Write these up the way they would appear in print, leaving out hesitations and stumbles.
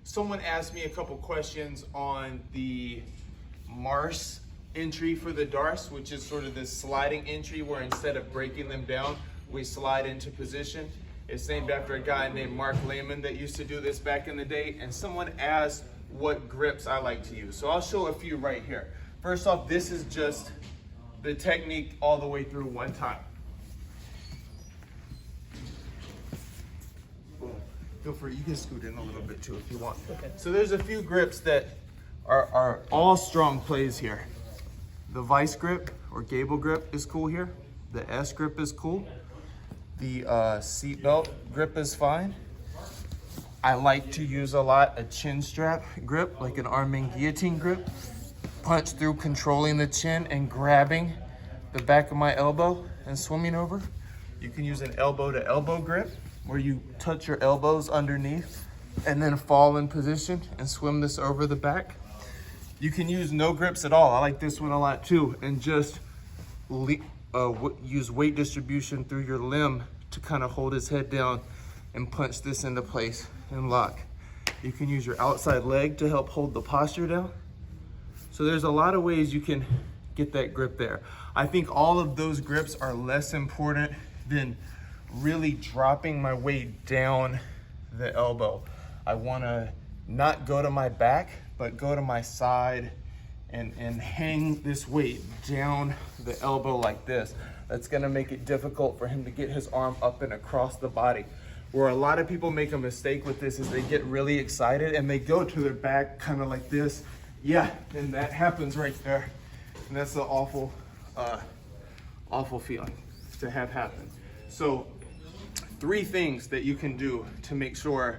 Someone asked me a couple questions on the marce entry for the Darce, which is sort of this sliding entry where instead of breaking them down, we slide into position. It's named after a guy named Mark Lehman that used to do this back in the day. And someone asked what grips I like to use. So I'll show a few right here. First off, this is just the technique all the way through one time. Feel free, you can scoot in a little bit too if you want. Okay. So there's a few grips that are all strong plays here. The vice grip or gable grip is cool here. The S grip is cool. The seat belt grip is fine. I like to use a lot a chin strap grip, like an Arming guillotine grip. Punch through, controlling the chin and grabbing the back of my elbow and swimming over. You can use an elbow to elbow grip, where you touch your elbows underneath and then fall in position and swim this over the back. You can use no grips at all. I like this one a lot too, and just use weight distribution through your limb to kind of hold his head down and punch this into place and lock. You can use your outside leg to help hold the posture down. So there's a lot of ways you can get that grip there. I think all of those grips are less important than really dropping my weight down the elbow. I wanna not go to my back, but go to my side and hang this weight down the elbow like this. That's gonna make it difficult for him to get his arm up and across the body. Where a lot of people make a mistake with this is they get really excited and they go to their back kind of like this. Yeah, and that happens right there. And that's the awful, awful feeling to have happen. So 3 things that you can do to make sure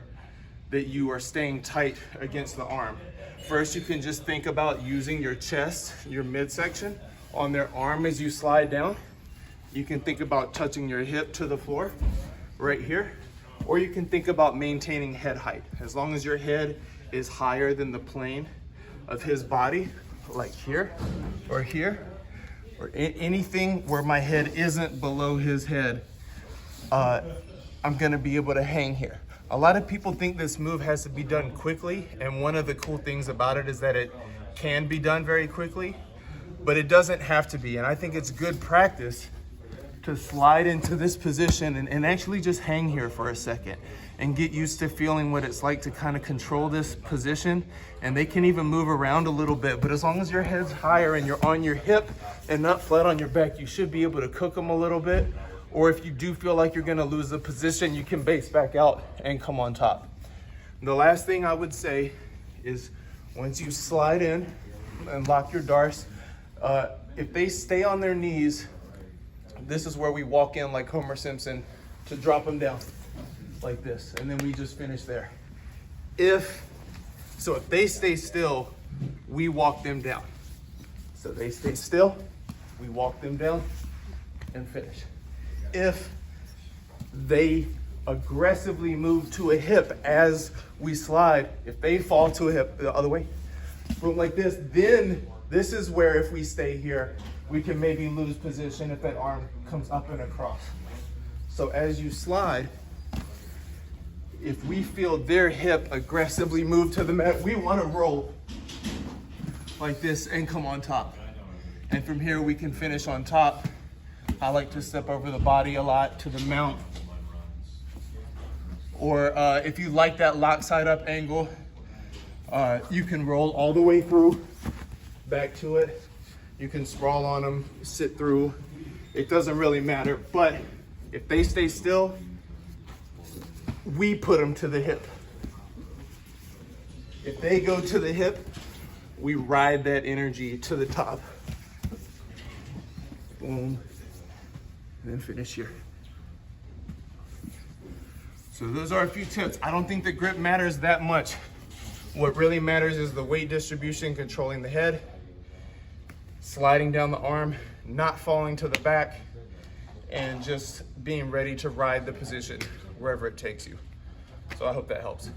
that you are staying tight against the arm. First, you can just think about using your chest, your midsection, on their arm as you slide down. You can think about touching your hip to the floor right here, or you can think about maintaining head height. As long as your head is higher than the plane of his body, like here, or anything where my head isn't below his head, I'm gonna be able to hang here. A lot of people think this move has to be done quickly, and one of the cool things about it is that it can be done very quickly, but it doesn't have to be. And I think it's good practice to slide into this position and actually just hang here for a second and get used to feeling what it's like to kind of control this position. And they can even move around a little bit, but as long as your head's higher and you're on your hip and not flat on your back, you should be able to cook them a little bit. Or if you do feel like you're gonna lose the position, you can base back out and come on top. The last thing I would say is once you slide in and lock your Darce, if they stay on their knees, this is where we walk in like Homer Simpson to drop them down like this, and then we just finish there. If they stay still, we walk them down. So they stay still, we walk them down and finish. If they aggressively move to a hip as we slide, if they fall to a hip the other way, boom, like this, then this is where if we stay here, we can maybe lose position if that arm comes up and across. So as you slide, if we feel their hip aggressively move to the mat, we want to roll like this and come on top. And from here we can finish on top. I like to step over the body a lot to the mount. Or if you like that lock side up angle, you can roll all the way through, back to it. You can sprawl on them, sit through. It doesn't really matter, but if they stay still, we put them to the hip. If they go to the hip, we ride that energy to the top. Boom. And then finish here. So those are a few tips. I don't think the grip matters that much. What really matters is the weight distribution, controlling the head, sliding down the arm, not falling to the back, and just being ready to ride the position wherever it takes you. So I hope that helps.